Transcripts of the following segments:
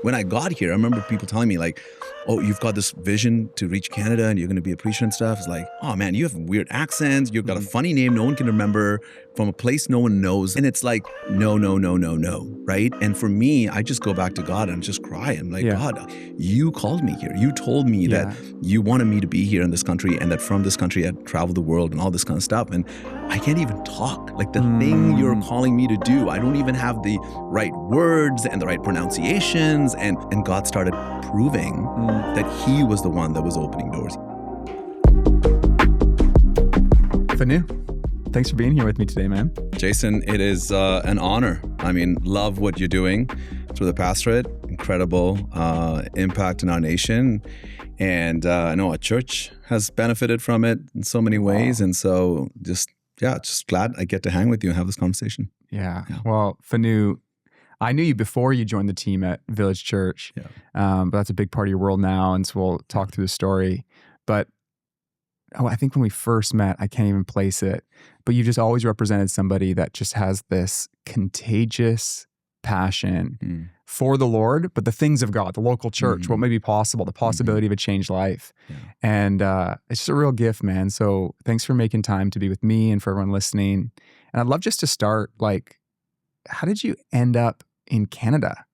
when I got here, I remember people telling me like, oh, you've got this vision to reach Canada and you're going to be a preacher and stuff. It's like, oh man, you have weird accents. You've got a funny name no one can remember, from a place no one knows. And it's like, no, right? And for me, I just go back to God and just cry. I'm like, God, you called me here. You told me that you wanted me to be here in this country, and that from this country I'd travel the world and all this kind of stuff. And I can't even talk. Like the thing you're calling me to do, I don't even have the right words and the right pronunciations. And God started proving that he was the one that was opening doors. Finu, thanks for being here with me today, man. Jason, it is an honor. I mean, love what you're doing through the pastorate. Incredible impact in our nation. And I know our church has benefited from it in so many ways. And so just glad I get to hang with you and have this conversation. Yeah. Well, Finu, I knew you before you joined the team at Village Church, but that's a big part of your world now, and so we'll talk through the story. But I think when we first met, I can't even place it, but you just always represented somebody that just has this contagious passion for the Lord, but the things of God, the local church, what may be possible, the possibility of a changed life. And it's just a real gift, man. So thanks for making time to be with me and for everyone listening. And I'd love just to start, like, how did you end up in Canada?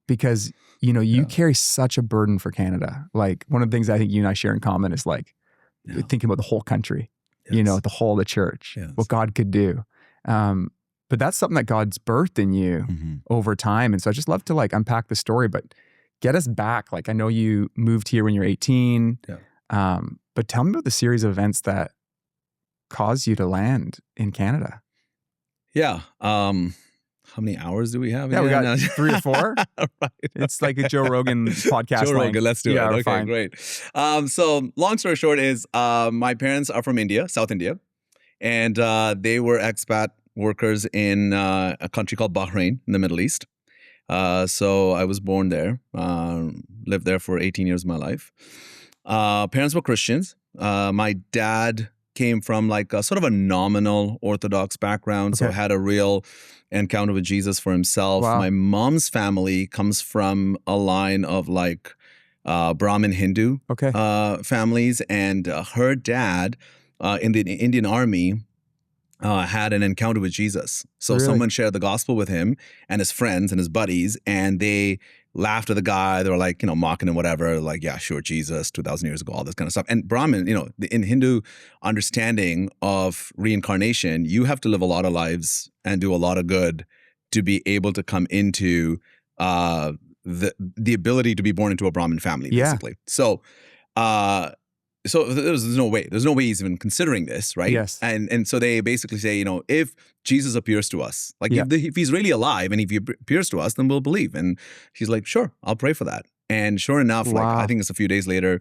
Because, you know, you carry such a burden for Canada. Like, one of the things I think you and I share in common is like thinking about the whole country, you know, the whole of the church, what God could do. But that's something that God's birthed in you over time. And so I just love to like unpack the story, but get us back. Like, I know you moved here when you're 18, but tell me about the series of events that caused you to land in Canada. Yeah. How many hours do we have? Yeah, we got 3 or 4. Right. It's like a Joe Rogan podcast. Joe Rogan, let's do it. Okay, fine. Great. So long story short is my parents are from India, South India, and they were expat workers in a country called Bahrain in the Middle East. So I was born there, lived there for 18 years of my life. Parents were Christians. My dad came from like a sort of a nominal Orthodox background, so had a real encounter with Jesus for himself. Wow. My mom's family comes from a line of like Brahmin Hindu families, and her dad in the Indian Army had an encounter with Jesus. So someone shared the gospel with him and his friends and his buddies, and they laughed at the guy. They were like, you know, mocking him, whatever. Like, yeah, sure, Jesus, 2,000 years ago, all this kind of stuff. And Brahmin, you know, in Hindu understanding of reincarnation, you have to live a lot of lives and do a lot of good to be able to come into the ability to be born into a Brahmin family, basically. So, so there's no way he's even considering this, right? Yes. And so they basically say, you know, if Jesus appears to us, like if he's really alive and if he appears to us, then we'll believe. And he's like, sure, I'll pray for that. And sure enough, like I think it's a few days later,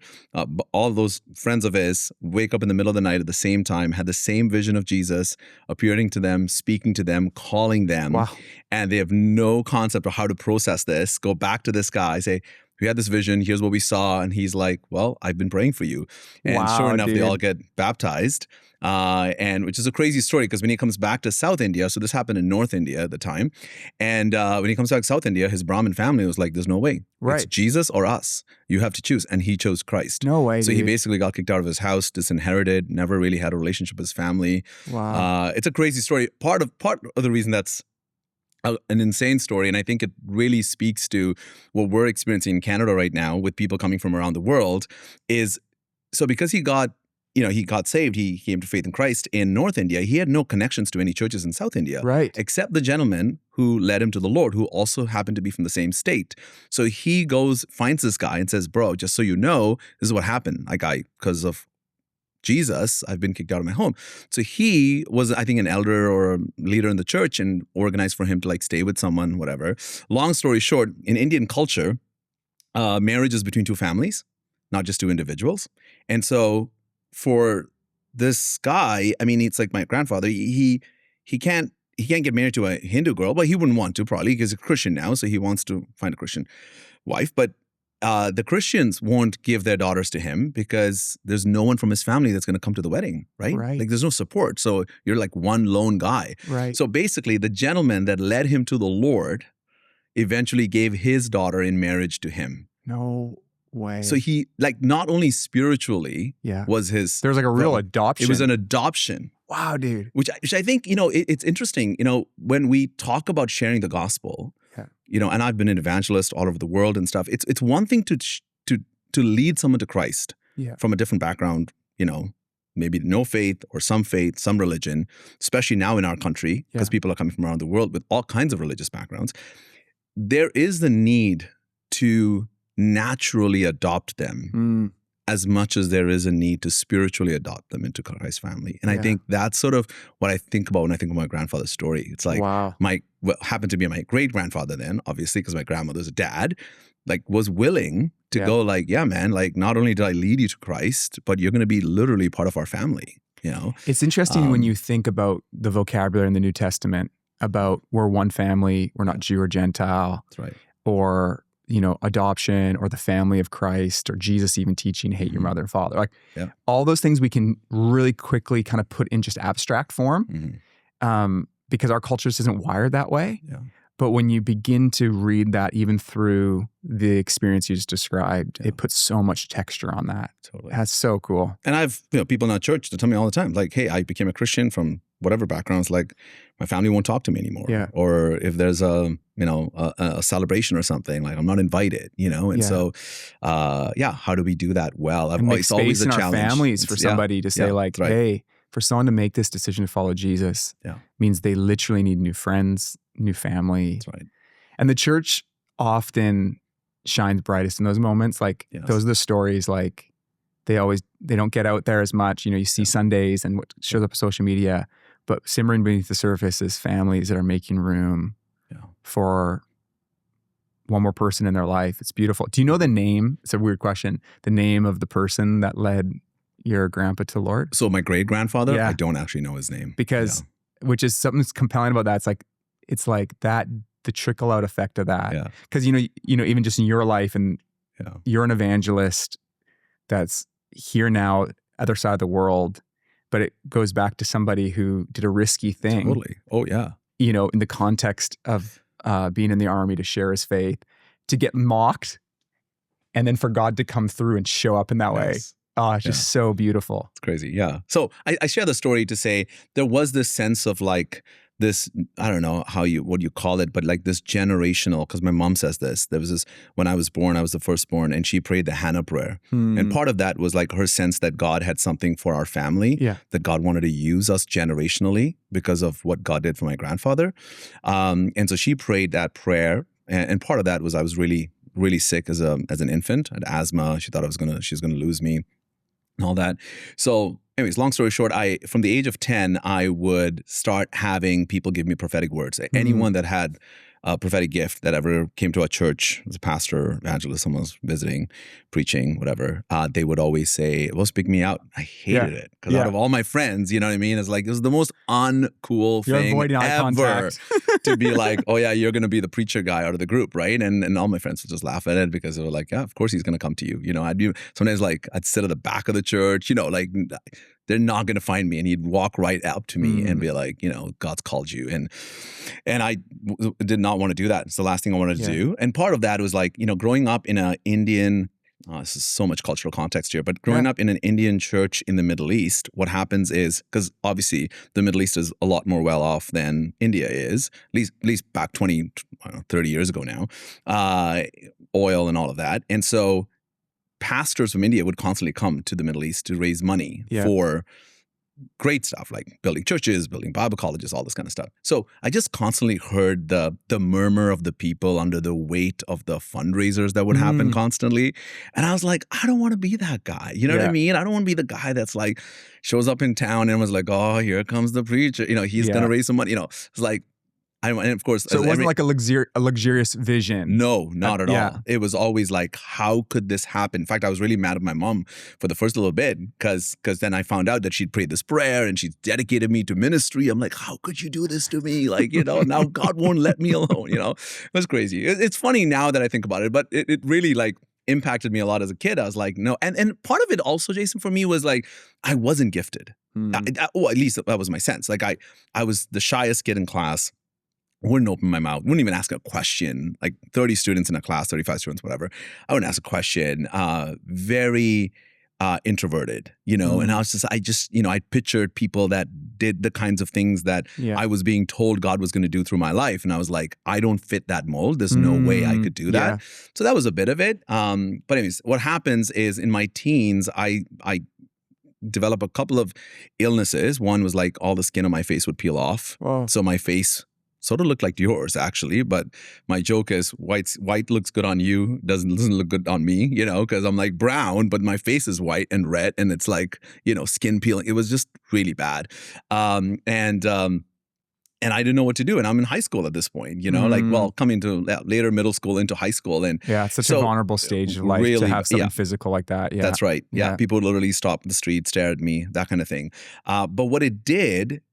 all those friends of his wake up in the middle of the night at the same time, had the same vision of Jesus appearing to them, speaking to them, calling them. And they have no concept of how to process this. Go back to this guy, say, we had this vision, here's what we saw. And he's like, well, I've been praying for you. And sure enough, they all get baptized. And which is a crazy story, because when he comes back to South India, so this happened in North India at the time. And when he comes back to South India, his Brahmin family was like, there's no way. It's Jesus or us. You have to choose. And he chose Christ. No way. So he basically got kicked out of his house, disinherited, never really had a relationship with his family. It's a crazy story. Part of the reason that's an insane story, and I think it really speaks to what we're experiencing in Canada right now with people coming from around the world, is so because he got saved, he came to faith in Christ in North India. He had no connections to any churches in South India, except the gentleman who led him to the Lord, who also happened to be from the same state. So he finds this guy and says, bro, just so you know, this is what happened. Like, because of Jesus, I've been kicked out of my home. So he was, I think, an elder or a leader in the church, and organized for him to like stay with someone, whatever. Long story short, in Indian culture, marriage is between 2 families, not just 2 individuals. And so for this guy, I mean, it's like my grandfather, he can't get married to a Hindu girl, but he wouldn't want to probably because he's a Christian now. So he wants to find a Christian wife. But the Christians won't give their daughters to him because there's no one from his family that's going to come to the wedding, right? Like there's no support. So you're like one lone guy. So basically the gentleman that led him to the Lord eventually gave his daughter in marriage to him. No way. So he, like, not only spiritually was his... There was like a real adoption. It was an adoption. Wow, dude. Which I think, it's interesting, when we talk about sharing the gospel, and I've been an evangelist all over the world and stuff, it's one thing to lead someone to Christ from a different background, maybe no faith, some religion, especially now in our country, because people are coming from around the world with all kinds of religious backgrounds. There is the need to naturally adopt them as much as there is a need to spiritually adopt them into Christ's family. And I think that's sort of what I think about when I think of my grandfather's story. It's like what happened to be my great-grandfather then, obviously, because my grandmother's dad, like, was willing to go like, yeah, man, like, not only did I lead you to Christ, but you're going to be literally part of our family, It's interesting when you think about the vocabulary in the New Testament about we're one family, we're not Jew or Gentile. That's right. Or, adoption, or the family of Christ, or Jesus even teaching hate your mother and father. Like all those things we can really quickly kind of put in just abstract form because our culture just isn't wired that way. Yeah. But when you begin to read that, even through the experience you just described, it puts so much texture on that. Totally. That's so cool. And I've, people in our church that tell me all the time, like, hey, I became a Christian from whatever backgrounds, like, my family won't talk to me anymore. Yeah. Or if there's a celebration or something, like, I'm not invited, And so, how do we do that well? And make it's space always a in challenge. our families for somebody to say like, hey, for someone to make this decision to follow Jesus means they literally need new friends, new family. That's right. And the church often shines brightest in those moments. Like those are the stories, like they don't get out there as much. You see Sundays and what shows up on social media, but simmering beneath the surface is families that are making room for one more person in their life. It's beautiful. Do you know the name? It's a weird question. The name of the person that led your grandpa to the Lord? So my great-grandfather, I don't actually know his name. Because, which is something that's compelling about that. It's like that, the trickle out effect of that. Yeah. Because, even just in your life, and you're an evangelist that's here now, other side of the world, but it goes back to somebody who did a risky thing. Totally. Oh, yeah. In the context of being in the army to share his faith, to get mocked, and then for God to come through and show up in that way. Oh, it's just so beautiful. It's crazy. Yeah. So I share the story to say there was this sense of like this, I don't know what you call it, but like this generational, because my mom says this, there was this, when I was born, I was the firstborn, and she prayed the Hannah prayer. And part of that was like her sense that God had something for our family, that God wanted to use us generationally because of what God did for my grandfather. And so she prayed that prayer. And part of that was I was really, really sick as an infant. I had asthma. She thought she was gonna lose me and all that. So anyways, long story short, from the age of 10, I would start having people give me prophetic words. Anyone that had a prophetic gift that ever came to a church, as a pastor, evangelist, someone was visiting, preaching, whatever, they would always say, well, speak me out. I hated it. Because out of all my friends, you know what I mean? It's like, it was the most uncool thing ever to be like, oh yeah, you're going to be the preacher guy out of the group, right? And all my friends would just laugh at it because they were like, yeah, of course he's going to come to you. I'd be sometimes like, I'd sit at the back of the church, like, they're not going to find me. And he'd walk right up to me and be like, God's called you. And I did not want to do that. It's the last thing I wanted to do. And part of that was like, growing up in an Indian, this is so much cultural context here, but growing up in an Indian church in the Middle East, what happens is, because obviously the Middle East is a lot more well off than India is, at least back 20, 30 years ago now, oil and all of that. And so pastors from India would constantly come to the Middle East to raise money for great stuff like building churches, building Bible colleges, all this kind of stuff. So I just constantly heard the murmur of the people under the weight of the fundraisers that would happen constantly. And I was like, I don't want to be that guy. You know what I mean? I don't want to be the guy that's like, shows up in town and was like, oh, here comes the preacher. He's going to raise some money. It's like, and of course, so it wasn't like a luxurious vision. No, not at all. It was always like, how could this happen? In fact, I was really mad at my mom for the first little bit because then I found out that she'd prayed this prayer and she'd dedicated me to ministry. I'm like, how could you do this to me? Like, now God won't let me alone. It was crazy. It's funny now that I think about it, but it really like impacted me a lot as a kid. I was like, no. And part of it also, Jason, for me was like, I wasn't gifted. At least that was my sense. Like I was the shyest kid in class. wouldn't open my mouth, wouldn't even ask a question. Like 30 students in a class, 35 students, whatever. I wouldn't ask a question. Very introverted, you know, and I just, you know, I pictured people that did the kinds of things that I was being told God was going to do through my life. And I was like, I don't fit that mold. There's no way I could do that. Yeah. So that was a bit of it. But anyways, what happens is in my teens, I developed a couple of illnesses. One was like all the skin on my face would peel off. Whoa. So my face sort of looked like yours, actually. But my joke is white looks good on you, doesn't look good on me, you know, because I'm like brown, but my face is white and red, and it's like, you know, skin peeling. It was just really bad. And I didn't know what to do. And I'm in high school at this point, you know, like, well, coming to later middle school into high school. And yeah, it's such a vulnerable stage of life to have something physical like that. Yeah, that's right. Yeah. People would literally stop in the street, stare at me, that kind of thing. But what it did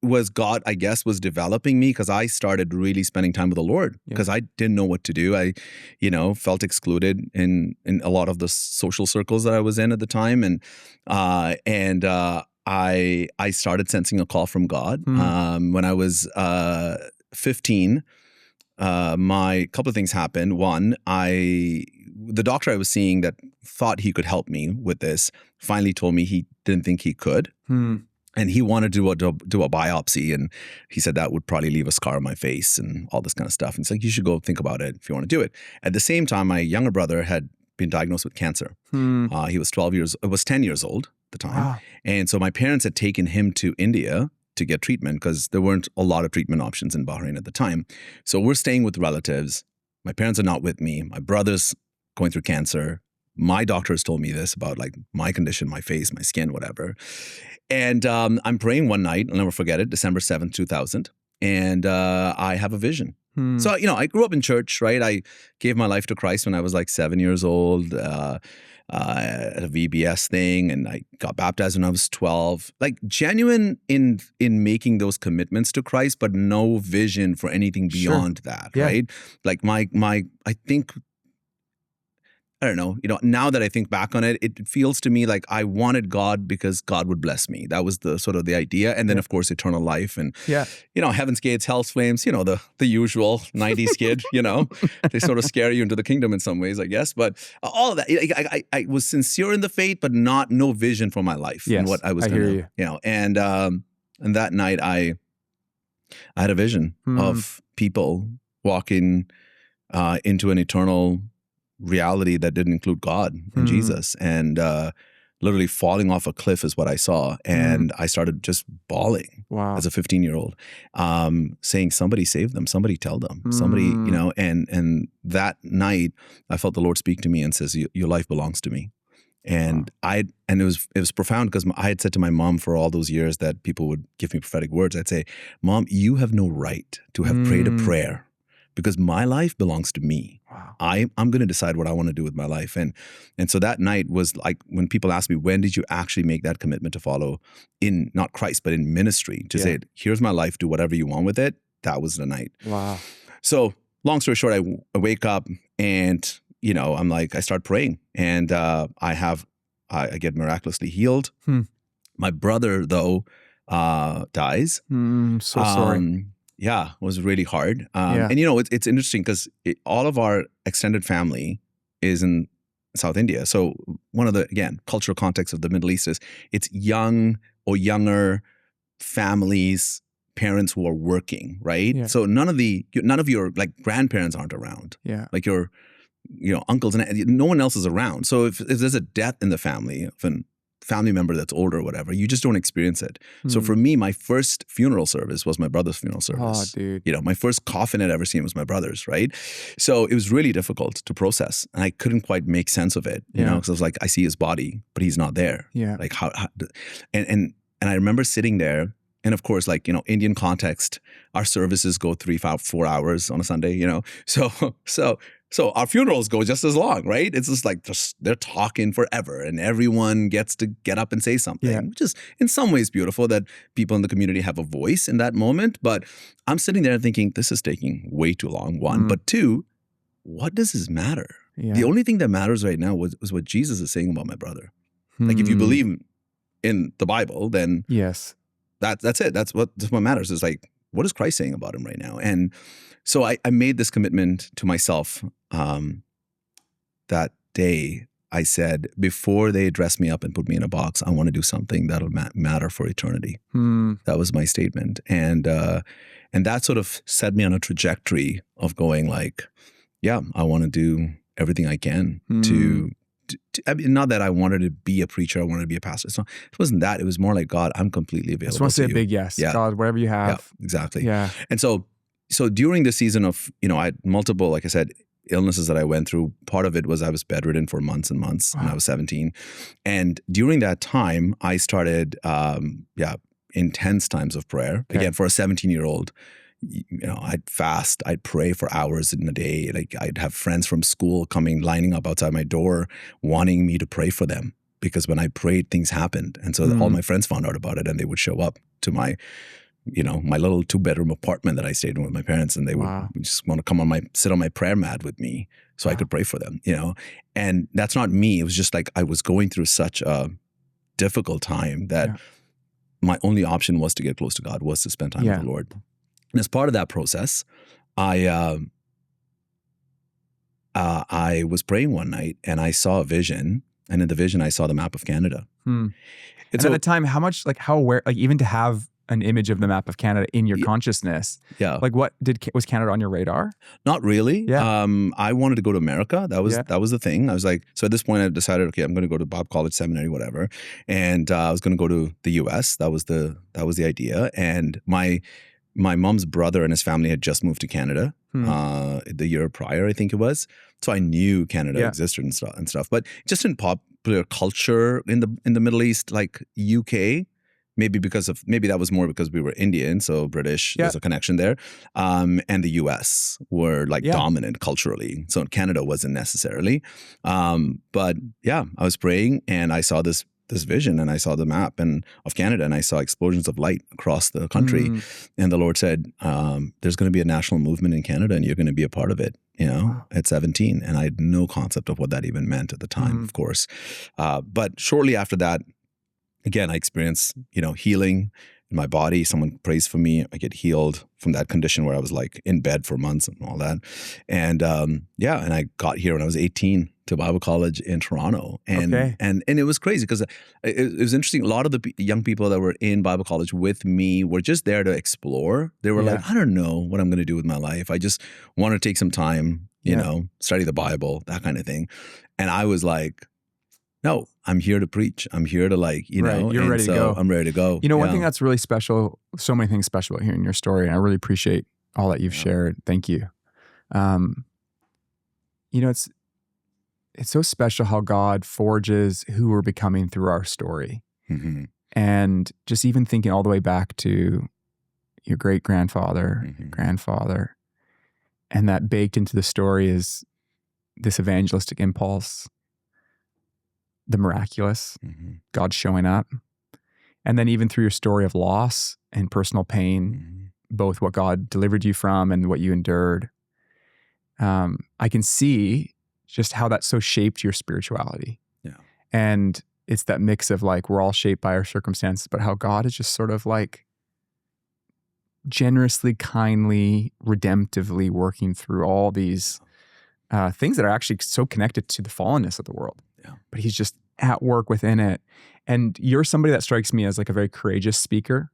was God, I guess, was developing me because I started really spending time with the Lord because I didn't know what to do. I, you know, felt excluded in a lot of the social circles that I was in at the time. And I started sensing a call from God. When I was 15, my couple of things happened. One, the doctor I was seeing that thought he could help me with this finally told me he didn't think he could. And he wanted to do a biopsy, and he said that would probably leave a scar on my face and all this kind of stuff. And he's like, you should go think about it if you want to do it. At the same time, my younger brother had been diagnosed with cancer. He was 10 years old at the time. Wow. And so my parents had taken him to India to get treatment because there weren't a lot of treatment options in Bahrain at the time. So we're staying with relatives. My parents are not with me. My brother's going through cancer. My doctor has told me this about like my condition, my face, my skin, whatever. And I'm praying one night, I'll never forget it, December 7th, 2000. And I have a vision. So, you know, I grew up in church, right? I gave my life to Christ when I was like 7 years old at a VBS thing. And I got baptized when I was 12. Like genuine in making those commitments to Christ, but no vision for anything beyond that, right? Like I think, I don't know, you know, now that I think back on it, it feels to me like I wanted God because God would bless me. That was the sort of the idea. And then of course, eternal life and, you know, heaven's gates, hell's flames, you know, the usual 90s kid, you know, they sort of scare you into the kingdom in some ways, I guess. But all of that, I was sincere in the faith, but no vision for my life and what I was going to, you know, and that night I had a vision of people walking into an eternal reality that didn't include God and Jesus, and literally falling off a cliff is what I saw. And I started just bawling as a 15-year-old, saying, somebody save them, somebody tell them, somebody, you know, and that night I felt the Lord speak to me and says, your life belongs to me. And it was profound because I had said to my mom for all those years that people would give me prophetic words. I'd say, Mom, you have no right to have prayed a prayer because my life belongs to me. Wow. I'm going to decide what I want to do with my life. And so that night was like when people ask me, when did you actually make that commitment to follow in, not Christ, but in ministry, to say, here's my life, do whatever you want with it. That was the night. Wow. So long story short, I wake up and, you know, I'm like, I start praying and I get miraculously healed. My brother, though, dies. So sorry. Yeah, it was really hard. And, you know, it's interesting because all of our extended family is in South India. So one of the, again, cultural context of the Middle East is it's young or younger families, parents who are working, right? Yeah. So none of your like grandparents aren't around. Yeah. Like your, you know, uncles and no one else is around. So if there's a death in the family of an family member that's older or whatever, you just don't experience it. So for me, my first funeral service was my brother's funeral service. Oh, dude. You know, my first coffin I'd ever seen was my brother's, right? So it was really difficult to process. And I couldn't quite make sense of it, you know, because I was like, I see his body, but he's not there. Yeah. Like how and I remember sitting there, and of course, like, you know, Indian context, our services go 3-4 hours on a Sunday, you know? So our funerals go just as long, right? It's just like they're talking forever and everyone gets to get up and say something, which is in some ways beautiful that people in the community have a voice in that moment. But I'm sitting there thinking, this is taking way too long, one. But two, what does this matter? Yeah. The only thing that matters right now was what Jesus is saying about my brother. Like if you believe in the Bible, then that's it. That's what matters. Is like what is Christ saying about him right now? And so I made this commitment to myself that day. I said, before they dress me up and put me in a box, I want to do something that'll matter for eternity. That was my statement. And that sort of set me on a trajectory of going like, yeah, I want to do everything I can to I mean, not that I wanted to be a preacher, I wanted to be a pastor. It wasn't that. It was more like, God, I'm completely available. I just want to say a big yes. Yeah. God, whatever you have. Yeah, exactly. Yeah. And so during the season of, I had multiple, like I said, illnesses that I went through. Part of it was I was bedridden for months and months when I was 17. And during that time, I started, intense times of prayer. Okay. Again, for a 17-year-old, I'd fast, I'd pray for hours in a day. Like I'd have friends from school lining up outside my door, wanting me to pray for them, because when I prayed, things happened. And so all my friends found out about it, and they would show up to my, my little 2-bedroom apartment that I stayed in with my parents, and they would just want to come sit on my prayer mat with me so I could pray for them, And that's not me. It was just like I was going through such a difficult time that my only option was to get close to God, was to spend time with the Lord. And as part of that process, I was praying one night, and I saw a vision. And in the vision, I saw the map of Canada. And so, at the time, how aware, even to have an image of the map of Canada in your consciousness, like was Canada on your radar? Not really. Yeah. I wanted to go to America. That was the thing. I was like, so at this point, I decided, okay, I'm going to go to Bob College Seminary, whatever, and I was going to go to the U.S. That was the idea. And my mom's brother and his family had just moved to Canada the year prior, I think it was. So I knew Canada existed and stuff. But just in popular culture in the Middle East, like UK, maybe that was more because we were Indian, so British, there's a connection there. And the US were like dominant culturally. So Canada wasn't necessarily. But I was praying, and I saw this vision, and I saw the map of Canada, and I saw explosions of light across the country. And the Lord said, there's going to be a national movement in Canada, and you're going to be a part of it, at 17. And I had no concept of what that even meant at the time, of course. But shortly after that, again, I experienced, healing in my body. Someone prays for me. I get healed from that condition where I was like in bed for months and all that. And and I got here when I was 18 to Bible college in Toronto. And it was crazy because it was interesting. A lot of the young people that were in Bible college with me were just there to explore. They were like, I don't know what I'm going to do with my life. I just want to take some time, study the Bible, that kind of thing. And I was like, no, I'm here to preach. I'm here to you're ready to go. I'm ready to go. One thing that's really special, so many things special about hearing your story, and I really appreciate all that you've shared. Thank you. It's so special how God forges who we're becoming through our story. And just even thinking all the way back to your great-grandfather, grandfather, and that baked into the story is this evangelistic impulse, the miraculous, God showing up. And then even through your story of loss and personal pain, both what God delivered you from and what you endured, I can see just how that so shaped your spirituality. Yeah. And it's that mix of like, we're all shaped by our circumstances, but how God is just sort of like generously, kindly, redemptively working through all these things that are actually so connected to the fallenness of the world. Yeah. But he's just at work within it. And you're somebody that strikes me as like a very courageous speaker.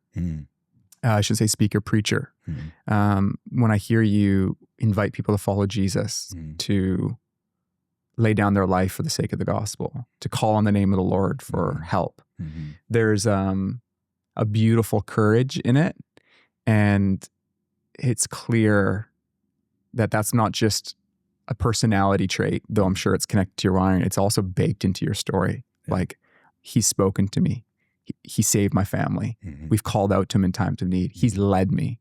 I should say speaker, preacher. When I hear you invite people to follow Jesus, to lay down their life for the sake of the gospel, to call on the name of the Lord for help. There's a beautiful courage in it. And it's clear that that's not just a personality trait, though I'm sure it's connected to your wiring. It's also baked into your story. Yeah. Like, he's spoken to me. He saved my family. We've called out to him in times of need. He's led me.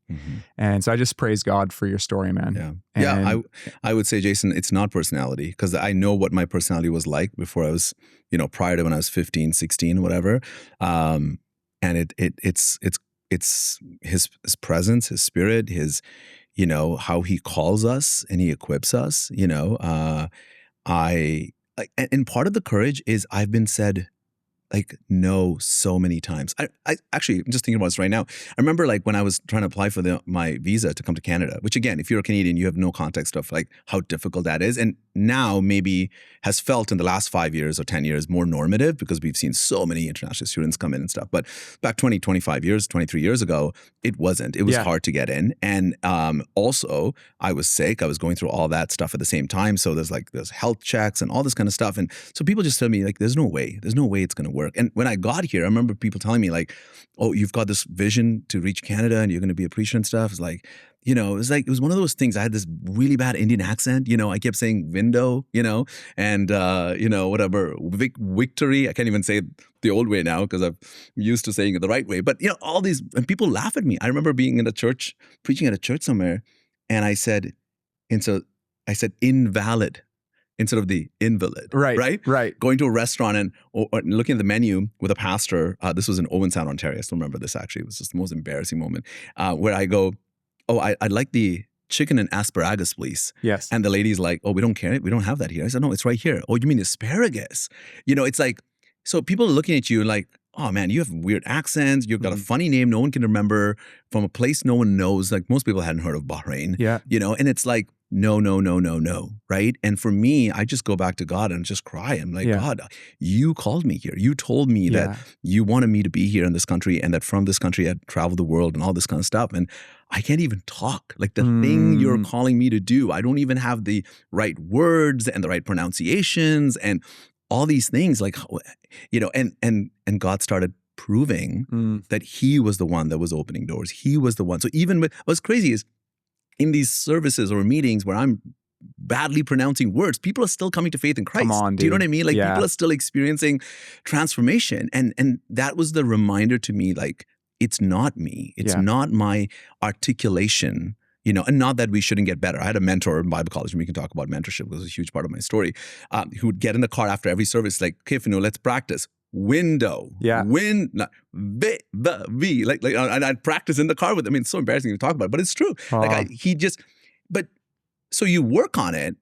And so I just praise God for your story, man. Yeah. I would say, Jason, it's not personality, because I know what my personality was like before I was, prior to when I was 15, 16, whatever. And it's his presence, his spirit, his, how he calls us and he equips us, and part of the courage is I've been said like no so many times. I actually, I'm just thinking about this right now. I remember like when I was trying to apply for my visa to come to Canada, which again, if you're a Canadian, you have no context of like how difficult that is. And now maybe has felt in the last 5 years or 10 years more normative because we've seen so many international students come in and stuff. But back 20, 25 years, 23 years ago, it wasn't. It was hard to get in. And also I was sick. I was going through all that stuff at the same time. So there's health checks and all this kind of stuff. And so people just tell me like, there's no way it's going to work. And when I got here, I remember people telling me like, oh, you've got this vision to reach Canada and you're going to be a preacher and stuff. It's like, you know, it was one of those things. I had this really bad Indian accent, you know, I kept saying window, you know, and, you know, whatever, victory. I can't even say it the old way now because I'm used to saying it the right way. But, you know, all these, and people laugh at me. I remember being in a church, preaching at a church somewhere. And I said, invalid instead of the invalid. Right. Going to a restaurant and or looking at the menu with a pastor. This was in Owen Sound, Ontario. I still remember this actually. It was just the most embarrassing moment where I go, oh, I'd like the chicken and asparagus, please. Yes. And the lady's like, oh, we don't care. We don't have that here. I said, no, it's right here. Oh, you mean asparagus? You know, it's like, so people are looking at you like, oh man, you have weird accents. You've got a funny name no one can remember from a place no one knows. Like most people hadn't heard of Bahrain. Yeah. You know, and it's like, no, right? And for me, I just go back to God and just cry. I'm like, God, you called me here. You told me that you wanted me to be here in this country and that from this country I'd travel the world and all this kind of stuff. And I can't even talk. Like the thing you're calling me to do, I don't even have the right words and the right pronunciations and all these things. Like, you know, and God started proving that he was the one that was opening doors. He was the one. So even with, what's crazy is, in these services or meetings where I'm badly pronouncing words, people are still coming to faith in Christ. Come on, dude. Do you know what I mean? Like people are still experiencing transformation. And that was the reminder to me, like, it's not me. It's not my articulation, you know, and not that we shouldn't get better. I had a mentor in Bible college, and we can talk about mentorship. It was a huge part of my story, who would get in the car after every service, like, okay, Finu, let's practice. Window, V, like, and I'd practice in the car with them. I mean, it's so embarrassing to talk about, but it's true. Like so you work on it,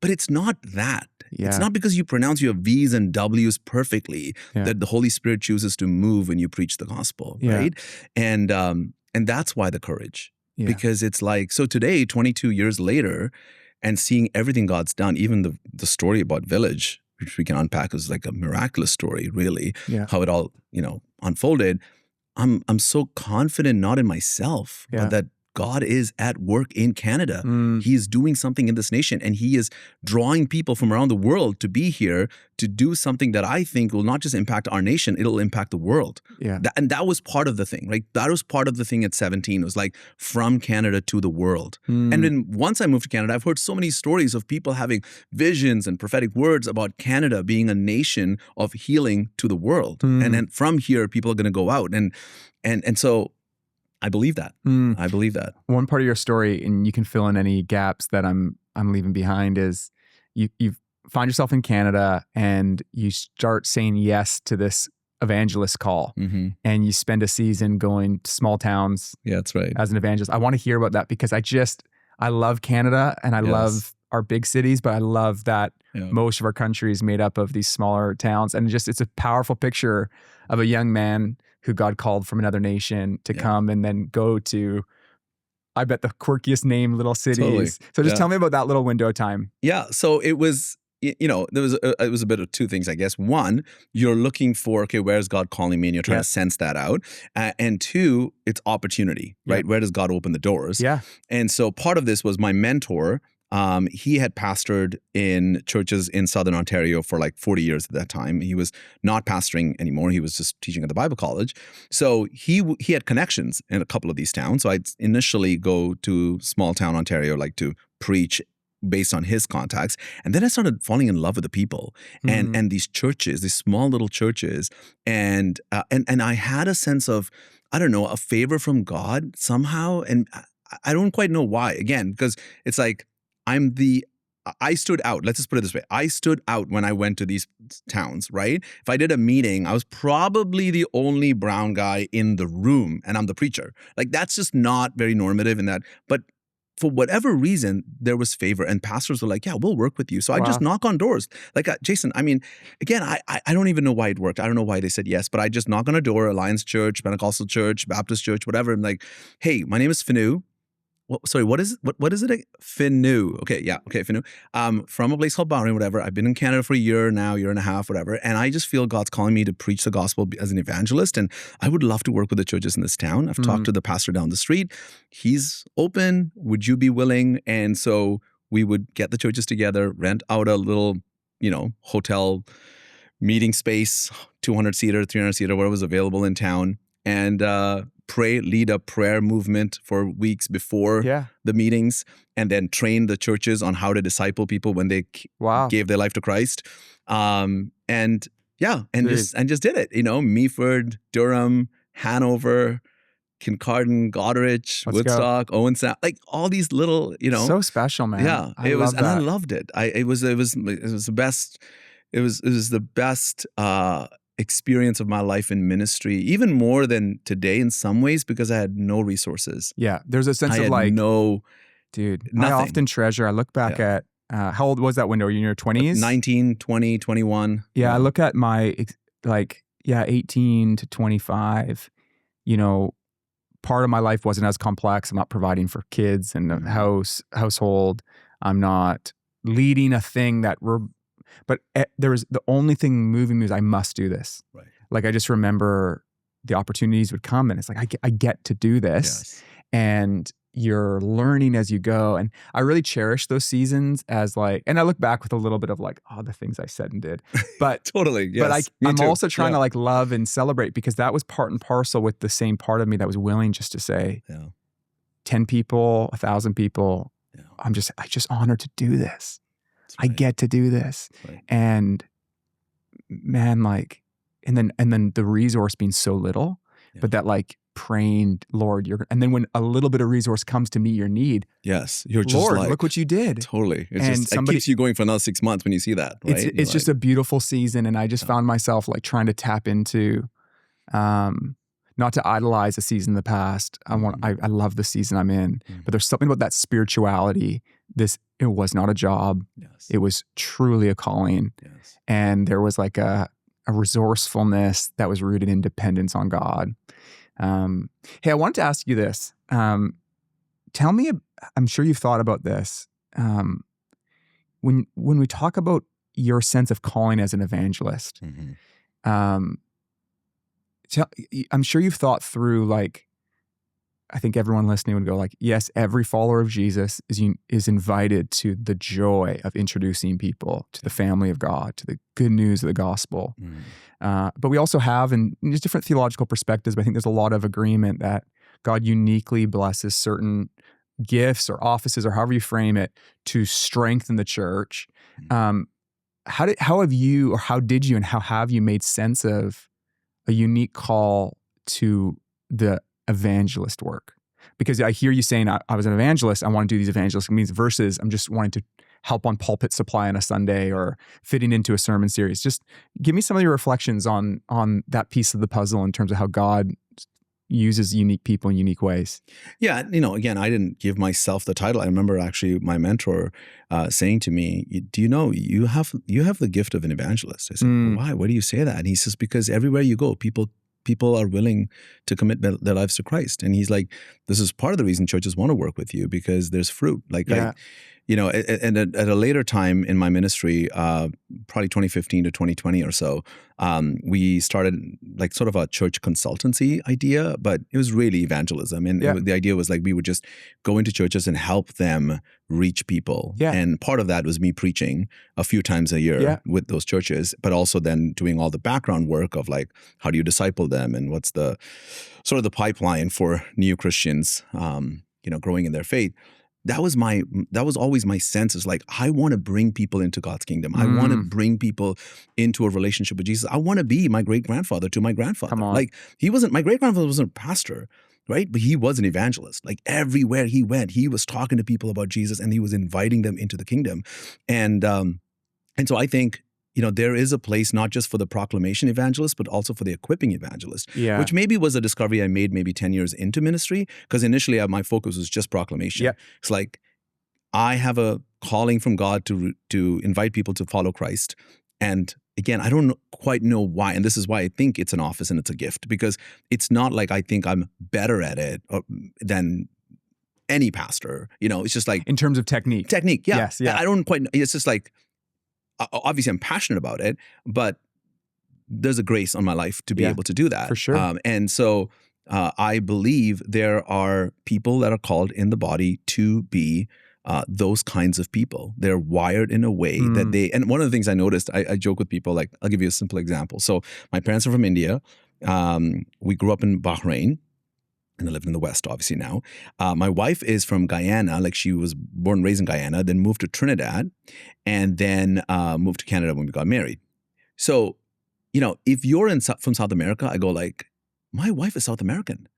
but it's not that. It's not because you pronounce your V's and W's perfectly that the Holy Spirit chooses to move when you preach the gospel, right? And that's why the courage, because it's like, so today, 22 years later, and seeing everything God's done, even the story about Village, which we can unpack as like a miraculous story, really, how it all, you know, unfolded. I'm so confident, not in myself, but that God is at work in Canada. He is doing something in this nation, and he is drawing people from around the world to be here to do something that I think will not just impact our nation, it'll impact the world. And that was part of the thing, right? That was part of the thing at 17. It was like from Canada to the world. And then once I moved to Canada, I've heard so many stories of people having visions and prophetic words about Canada being a nation of healing to the world. And then from here, people are going to go out. And so I believe that. I believe that. One part of your story, and you can fill in any gaps that I'm leaving behind, is you find yourself in Canada and you start saying yes to this evangelist call, and you spend a season going to small towns. Yeah, that's right. As an evangelist. I want to hear about that because I love Canada and I love our big cities, but I love that most of our country is made up of these smaller towns, and it's a powerful picture of a young man who God called from another nation to come and then go to, I bet, the quirkiest named little cities. Totally. So just tell me about that little window of time. Yeah. So it was, you know, it was a bit of two things, I guess. One, you're looking for, okay, where's God calling me? And you're trying to sense that out. And two, it's opportunity, right? Where does God open the doors? Yeah. And so part of this was my mentor. He had pastored in churches in Southern Ontario for like 40 years at that time. He was not pastoring anymore. He was just teaching at the Bible college. So he had connections in a couple of these towns. So I'd initially go to small town Ontario, like to preach based on his contacts. And then I started falling in love with the people and these churches, these small little churches. And I had a sense of, I don't know, a favor from God somehow. And I don't quite know why. Again, because it's like, I stood out. Let's just put it this way. I stood out when I went to these towns, right? If I did a meeting, I was probably the only brown guy in the room and I'm the preacher. Like that's just not very normative in that. But for whatever reason, there was favor, and pastors were like, yeah, we'll work with you. So I just knock on doors. Like, Jason, I mean, again, I don't even know why it worked. I don't know why they said yes, but I just knock on a door, Alliance Church, Pentecostal Church, Baptist Church, whatever. I'm like, hey, my name is Finu. What is it? Finu. Okay, yeah, okay, Finu. From a place called Boundary, whatever. I've been in Canada for a year now, year and a half, whatever. And I just feel God's calling me to preach the gospel as an evangelist. And I would love to work with the churches in this town. I've talked to the pastor down the street. He's open. Would you be willing? And so we would get the churches together, rent out a little, hotel meeting space, 200-seater, 300-seater, whatever was available in town. And lead a prayer movement for weeks before the meetings, and then train the churches on how to disciple people when they gave their life to Christ. Just did it. Meaford, Durham, Hanover, Kincardine, Goderich, Woodstock, Owen Sound, like all these little, So special, man. Yeah, I loved it. It was the best. It was the best experience of my life in ministry, even more than today in some ways, because I had no resources. Yeah, there's a sense of like, dude, nothing. I often treasure, I look back at, how old was that window? Were you in your 20s? 19, 20, 21. Yeah, I look at my, 18 to 25, part of my life wasn't as complex. I'm not providing for kids and a household. I'm not leading a thing but there was the only thing moving me was I must do this. Right. Like I just remember the opportunities would come and it's like, I get to do this. Yes. And you're learning as you go. And I really cherish those seasons as and I look back with a little bit of the things I said and did. But totally. Yes. But I'm also trying to love and celebrate, because that was part and parcel with the same part of me that was willing just to say 10 people, 1,000 people. Yeah. I'm just honored to do this. Right. I get to do this. Right. And man, and then the resource being so little, but that praying, Lord, and then when a little bit of resource comes to meet your need. Yes. You're just Lord, look what you did. Totally. It keeps you going for another 6 months when you see that, right? It's just a beautiful season. And I just found myself trying to tap into, not to idolize a season in the past. I love the season I'm in, but there's something about that spirituality. It was not a job. Yes. It was truly a calling. Yes. And there was a resourcefulness that was rooted in dependence on God. Hey, I wanted to ask you this. Tell me, I'm sure you've thought about this. When we talk about your sense of calling as an evangelist, I'm sure you've thought through I think everyone listening would go yes, every follower of Jesus is invited to the joy of introducing people to the family of God, to the good news of the gospel. But we also have, and there's different theological perspectives, but I think there's a lot of agreement that God uniquely blesses certain gifts or offices or however you frame it to strengthen the church. How did you made sense of a unique call to the evangelist work? Because I hear you saying, I was an evangelist, I want to do these evangelistic meetings, versus I'm just wanting to help on pulpit supply on a Sunday or fitting into a sermon series. Just give me some of your reflections on that piece of the puzzle in terms of how God uses unique people in unique ways. Yeah, again, I didn't give myself the title. I remember actually my mentor saying to me, do you know you have the gift of an evangelist? I said, why? Why do you say that? And he says, because everywhere you go, people are willing to commit their lives to Christ. And he's like, this is part of the reason churches want to work with you, because there's fruit. And at a later time in my ministry, probably 2015 to 2020 or so, we started sort of a church consultancy idea, but it was really evangelism. And the idea was we would just go into churches and help them reach people. Yeah. And part of that was me preaching a few times a year with those churches, but also then doing all the background work of how do you disciple them and what's the sort of the pipeline for new Christians, growing in their faith. That was always my sense, is I want to bring people into God's kingdom. I want to bring people into a relationship with Jesus. I want to be my great-grandfather to my grandfather. Come on. My great-grandfather wasn't a pastor, right? But he was an evangelist. Everywhere he went, he was talking to people about Jesus and he was inviting them into the kingdom. And so I think, there is a place not just for the proclamation evangelist, but also for the equipping evangelist, Yeah. which maybe was a discovery I made maybe 10 years into ministry, because initially my focus was just proclamation. Yeah. It's like, I have a calling from God to invite people to follow Christ. And again, I don't quite know why. And this is why I think it's an office and it's a gift, because it's not like I think I'm better at it than any pastor. It's just like, in terms of technique. Technique, yeah. Yes, yeah. I don't quite, it's just like, obviously I'm passionate about it, but there's a grace on my life to be able to do that. For sure. And so I believe there are people that are called in the body to be those kinds of people. They're wired in a way that and one of the things I noticed, I joke with people, like, I'll give you a simple example. So my parents are from India. We grew up in Bahrain. And I live in the West, obviously, now. My wife is from Guyana. Like, she was born and raised in Guyana, then moved to Trinidad, and then moved to Canada when we got married. So, if you're from South America, I go like, my wife is South American.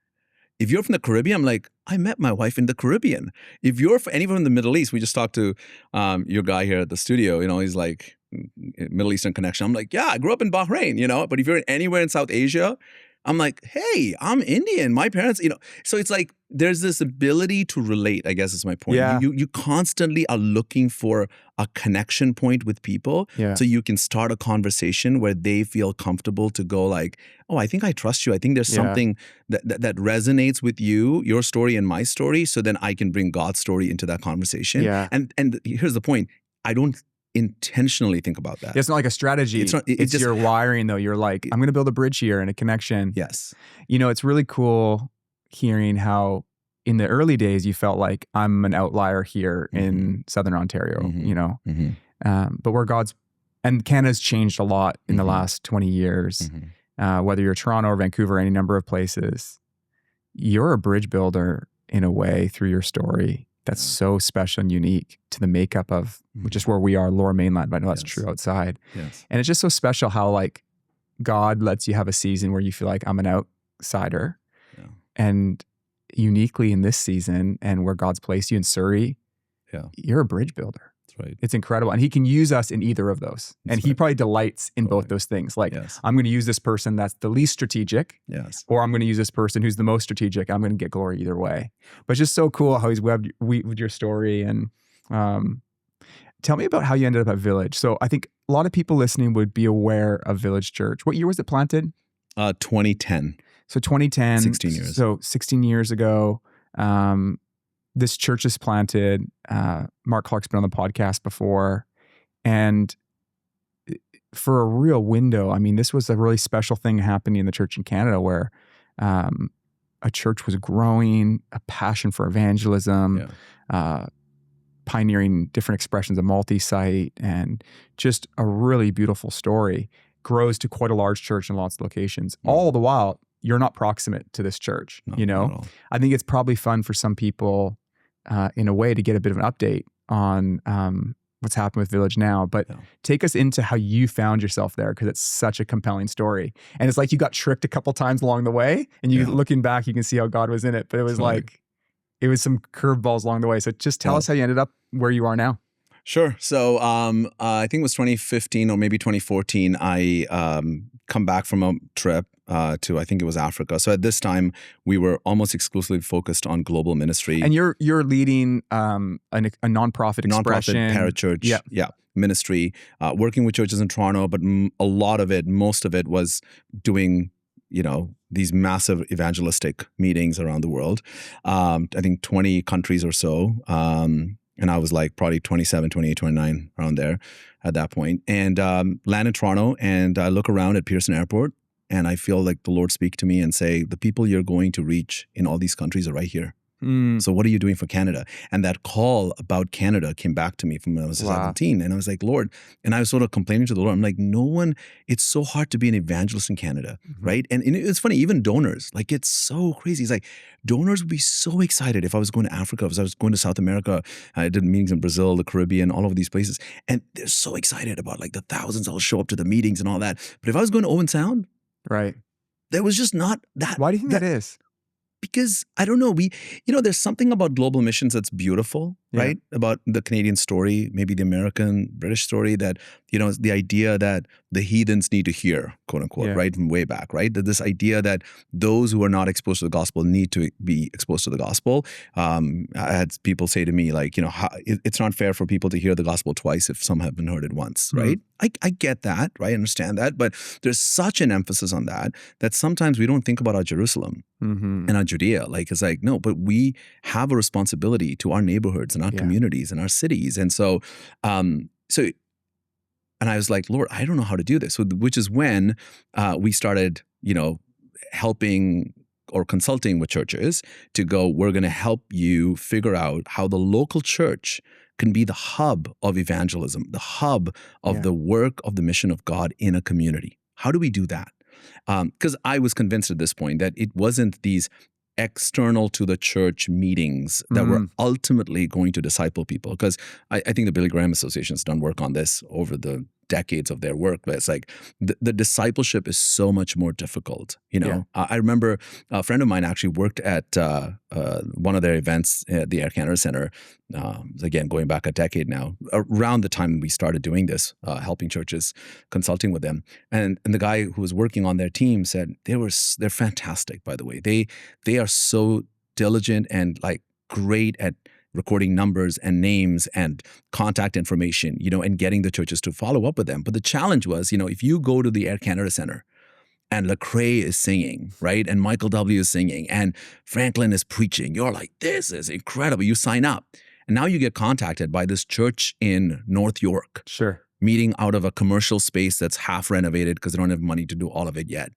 If you're from the Caribbean, I'm like, I met my wife in the Caribbean. If you're anyone in the Middle East, we just talked to your guy here at the studio. He's like, Middle Eastern connection. I'm like, yeah, I grew up in Bahrain, But if you're anywhere in South Asia, I'm like, hey, I'm Indian. My parents, So it's like there's this ability to relate, I guess is my point. Yeah. You constantly are looking for a connection point with people, so you can start a conversation where they feel comfortable to go like, oh, I think I trust you. I think there's something that resonates with you, your story and my story, so then I can bring God's story into that conversation. Yeah. And here's the point. I don't intentionally think about that. It's not like a strategy. It's just your wiring, though. You're like, I'm going to build a bridge here and a connection. Yes. It's really cool hearing how in the early days you felt like I'm an outlier here in Southern Ontario, but where and Canada's changed a lot in the last 20 years, whether you're Toronto or Vancouver, any number of places, you're a bridge builder in a way through your story that's so special and unique to the makeup of just where we are, Lower Mainland, but I know that's true outside. Yes. And it's just so special how like God lets you have a season where you feel like I'm an outsider. Yeah. And uniquely in this season and where God's placed you in Surrey, you're a bridge builder. That's right. It's incredible. And he can use us in either of those. And he probably delights in both those things. Like, I'm going to use this person that's the least strategic, or I'm going to use this person who's the most strategic. I'm going to get glory either way. But it's just so cool how he's weaved your story. And tell me about how you ended up at Village. So I think a lot of people listening would be aware of Village Church. What year was it planted? 2010. So 2010. 16 years. So 16 years ago. This church is planted. Mark Clark's been on the podcast before. And for a real window, I mean, this was a really special thing happening in the church in Canada where a church was growing, a passion for evangelism, pioneering different expressions of multi-site, and just a really beautiful story. Grows to quite a large church in lots of locations. All the while, you're not proximate to this church, I think it's probably fun for some people in a way to get a bit of an update on what's happened with Village now, but take us into how you found yourself there, because it's such a compelling story. And it's like you got tricked a couple times along the way, and you looking back, you can see how God was in it, but it was like, it was some curveballs along the way. So just tell us how you ended up where you are now. Sure. So I think it was 2015 or maybe 2014, I come back from a trip to, I think it was Africa. So at this time, we were almost exclusively focused on global ministry. And you're leading a nonprofit expression. Nonprofit parachurch ministry, working with churches in Toronto, but most of it was doing, these massive evangelistic meetings around the world. I think 20 countries or so. And I was like probably 27, 28, 29, around there at that point. And land in Toronto, and I look around at Pearson Airport, and I feel like the Lord speak to me and say, the people you're going to reach in all these countries are right here. So what are you doing for Canada? And that call about Canada came back to me from when I was 17. And I was like, Lord, and I was sort of complaining to the Lord. I'm like, it's so hard to be an evangelist in Canada, right? And it's funny, even donors, like it's so crazy. It's like donors would be so excited if I was going to Africa, if I was going to South America. I did meetings in Brazil, the Caribbean, all of these places. And they're so excited about like the thousands that'll show up to the meetings and all that. But if I was going to Owen Sound, right, there was just not that. Why do you think that is? Because I don't know, there's something about global missions that's beautiful, right? About the Canadian story, maybe the American, British story that, the idea that the heathens need to hear, quote unquote, right? From way back, right? That this idea that those who are not exposed to the gospel need to be exposed to the gospel. I had people say to me like, it's not fair for people to hear the gospel twice if some haven't heard it once, right? I get that, right? I understand that. But there's such an emphasis on that sometimes we don't think about our Jerusalem and our Judea. Like, it's like, no, but we have a responsibility to our neighborhoods and our communities and our cities. And so, and I was like, Lord, I don't know how to do this. So, which is when we started, helping or consulting with churches to go, we're going to help you figure out how the local church can be the hub of evangelism, the hub of the work of the mission of God in a community. How do we do that? Because I was convinced at this point that it wasn't these external to the church meetings that were ultimately going to disciple people. Because I think the Billy Graham Association has done work on this over the decades of their work, but it's like the discipleship is so much more difficult. I remember a friend of mine actually worked at one of their events at the Air Canada Center, again, going back a decade now, around the time we started doing this, helping churches, consulting with them. And the guy who was working on their team said, they're fantastic, by the way. They are so diligent and like great at recording numbers and names and contact information, and getting the churches to follow up with them. But the challenge was, if you go to the Air Canada Center and Lecrae is singing, right? And Michael W. is singing and Franklin is preaching, you're like, this is incredible. You sign up. And now you get contacted by this church in North York. Sure. Meeting out of a commercial space that's half renovated because they don't have money to do all of it yet.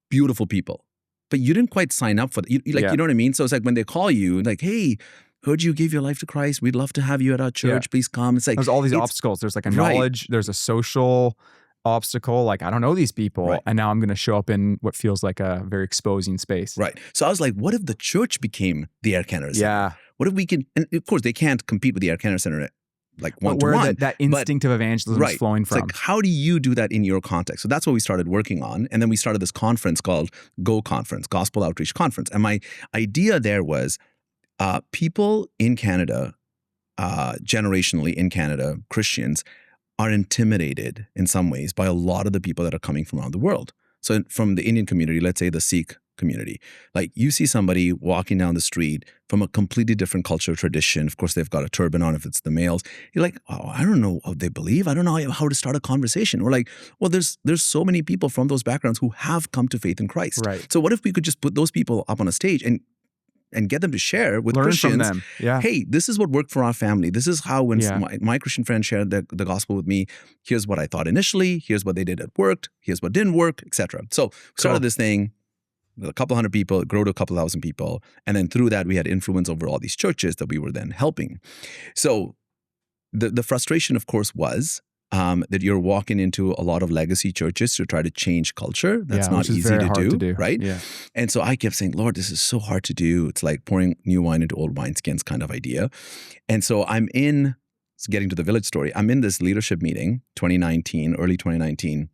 Beautiful people. But you didn't quite sign up for that. You know what I mean? So it's like when they call you, like, hey, heard you gave your life to Christ. We'd love to have you at our church. Please come. It's like there's all these obstacles. There's like a knowledge. There's a social obstacle. Like, I don't know these people, and now I'm going to show up in what feels like a very exposing space. Right. So I was like, what if the church became the Air Canada Center? Yeah. What if we can? And of course, they can't compete with the Air Canada Center like one-to-one. Where that instinct of evangelism is flowing from. It's like, how do you do that in your context? So that's what we started working on. And then we started this conference called GO Conference, Gospel Outreach Conference. And my idea there was people in Canada, generationally in Canada, Christians, are intimidated in some ways by a lot of the people that are coming from around the world. So from the Indian community, let's say the Sikh community, like you see somebody walking down the street from a completely different culture, tradition. Of course, they've got a turban on if it's the males. You're like, oh, I don't know what they believe. I don't know how to start a conversation. Or like, well, there's so many people from those backgrounds who have come to faith in Christ. Right. So what if we could just put those people up on a stage and get them to share with Learn Christians, from them. Yeah. Hey, this is what worked for our family. This is how when my Christian friend shared the gospel with me, here's what I thought initially, here's what they did that worked, here's what didn't work, etc. So we started this thing with a couple hundred people, grow to a couple thousand people. And then through that, we had influence over all these churches that we were then helping. So the frustration, of course, was that you're walking into a lot of legacy churches to try to change culture. That's not easy to do, right? Yeah. And so I kept saying, Lord, this is so hard to do. It's like pouring new wine into old wineskins kind of idea. And so getting to the village story, I'm in this leadership meeting, early 2019.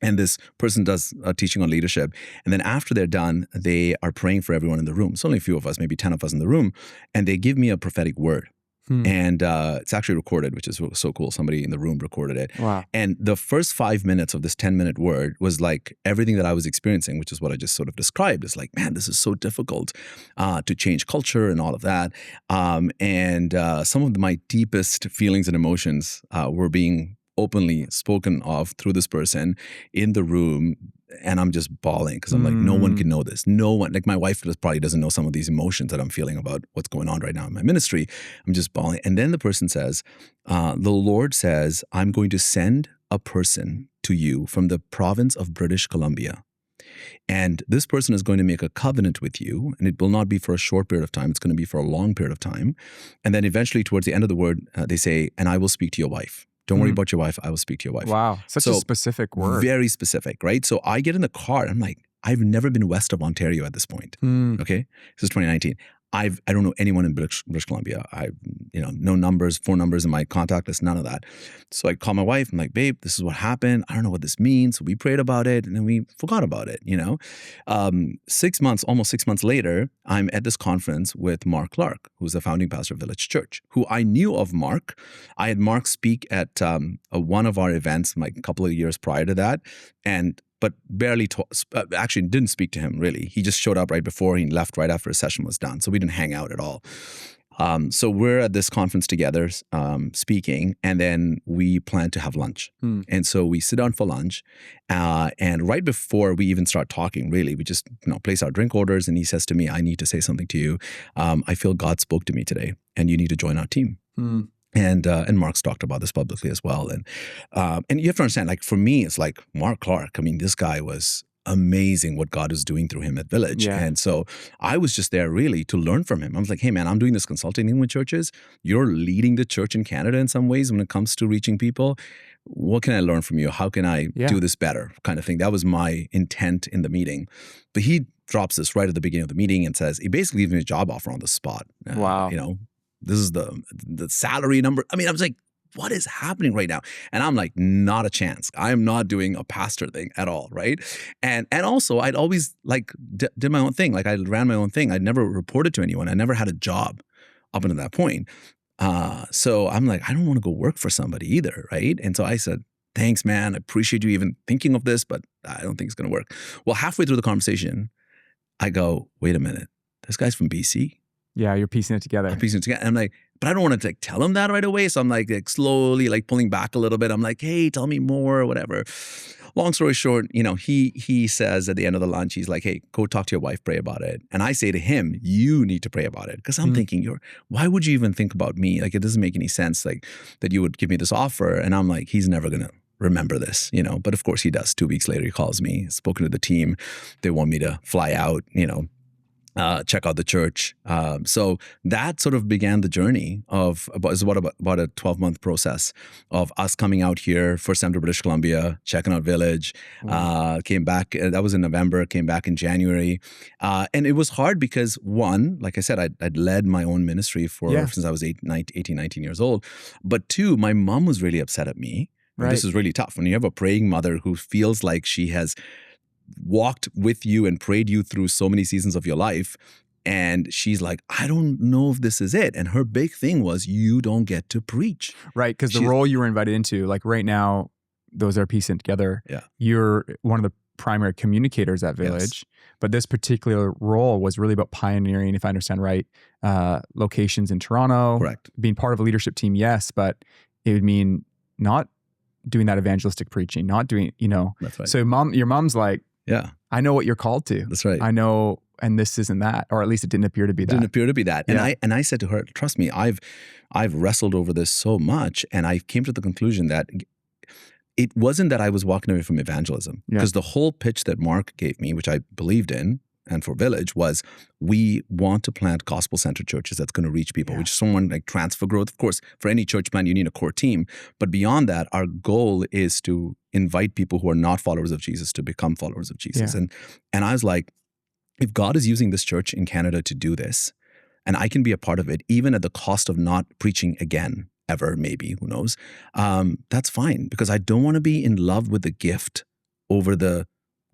And this person does a teaching on leadership. And then after they're done, they are praying for everyone in the room. It's only a few of us, maybe 10 of us in the room. And they give me a prophetic word. And it's actually recorded, which is so cool. Somebody in the room recorded it. Wow. And the first 5 minutes of this 10-minute word was like everything that I was experiencing, which is what I just sort of described. It's like, man, this is so difficult to change culture and all of that. And some of my deepest feelings and emotions were being openly spoken of through this person in the room. And I'm just bawling because I'm like, no one can know this. No one, like my wife probably doesn't know some of these emotions that I'm feeling about what's going on right now in my ministry. I'm just bawling. And then the person says, the Lord says, I'm going to send a person to you from the province of British Columbia. And this person is going to make a covenant with you, and it will not be for a short period of time. It's going to be for a long period of time. And then eventually towards the end of the word, they say, and I will speak to your wife. Don't worry about your wife. I will speak to your wife. Wow. Such a specific word. Very specific, right? So I get in the car. I'm like, I've never been west of Ontario at this point. Okay. This is 2019. I don't know anyone in British Columbia. No numbers, phone numbers in my contact list, none of that. So I call my wife. I'm like, babe, this is what happened. I don't know what this means. So we prayed about it and then we forgot about it, 6 months, almost 6 months later, I'm at this conference with Mark Clark, who's the founding pastor of Village Church, who I knew of Mark. I had Mark speak at one of our events like a couple of years prior to that. But barely actually didn't speak to him really. He just showed up right before he left right after his session was done. So we didn't hang out at all. So we're at this conference together speaking, and then we plan to have lunch. And so we sit down for lunch, and right before we even start talking, really, we just place our drink orders, and he says to me, I need to say something to you. I feel God spoke to me today, and you need to join our team. And Mark's talked about this publicly as well. And you have to understand, like for me, it's like Mark Clark. I mean, this guy was amazing what God was doing through him at Village. Yeah. And so I was just there really to learn from him. I was like, hey man, I'm doing this consulting thing with churches. You're leading the church in Canada in some ways when it comes to reaching people. What can I learn from you? How can I do this better? Kind of thing. That was my intent in the meeting. But he drops this right at the beginning of the meeting and says, he basically gives me a job offer on the spot. Wow. This is the salary number. I mean, I was like, what is happening right now? And I'm like, not a chance. I am not doing a pastor thing at all, right? And also, I'd always did my own thing. Like I ran my own thing. I'd never reported to anyone. I never had a job up until that point. So I'm like, I don't want to go work for somebody either, right? And so I said, thanks, man. I appreciate you even thinking of this, but I don't think it's going to work. Well, halfway through the conversation, I go, wait a minute. This guy's from BC. Yeah, you're piecing it together. I'm piecing it together. And I'm like, but I don't want to tell him that right away. So I'm like slowly pulling back a little bit. I'm like, hey, tell me more or whatever. Long story short, he says at the end of the lunch, he's like, hey, go talk to your wife, pray about it. And I say to him, you need to pray about it. Because I'm thinking, why would you even think about me? Like, it doesn't make any sense that you would give me this offer. And I'm like, he's never going to remember this, But of course he does. 2 weeks later, he calls me, spoken to the team. They want me to fly out, check out the church. So that sort of began the journey of about a 12-month process of us coming out here, first time to British Columbia, checking out Village, came back, that was in November, came back in January. And it was hard because one, like I said, I'd led my own ministry since I was 18, 19 years old. But two, my mom was really upset at me. Right. This is really tough. When you have a praying mother who feels like she has walked with you and prayed you through so many seasons of your life. And she's like, I don't know if this is it. And her big thing was, you don't get to preach. Right. Because the role you were invited into, like right now, those are piecing together. Yeah. You're one of the primary communicators at Village. Yes. But this particular role was really about pioneering, if I understand right, locations in Toronto. Correct. Being part of a leadership team, yes. But it would mean not doing that evangelistic preaching, not doing, That's right. So your mom's like, yeah, I know what you're called to. That's right. I know, and this isn't that, or at least it didn't appear to be that. It didn't appear to be that. Yeah. And I said to her, trust me, I've wrestled over this so much, and I came to the conclusion that it wasn't that I was walking away from evangelism, because the whole pitch that Mark gave me, which I believed in, and for Village, was we want to plant gospel-centered churches that's going to reach people, which is someone like transfer growth. Of course, for any church plant, you need a core team. But beyond that, our goal is to invite people who are not followers of Jesus to become followers of Jesus. Yeah. And I was like, if God is using this church in Canada to do this, and I can be a part of it, even at the cost of not preaching again, ever, maybe, who knows, that's fine, because I don't want to be in love with the gift over the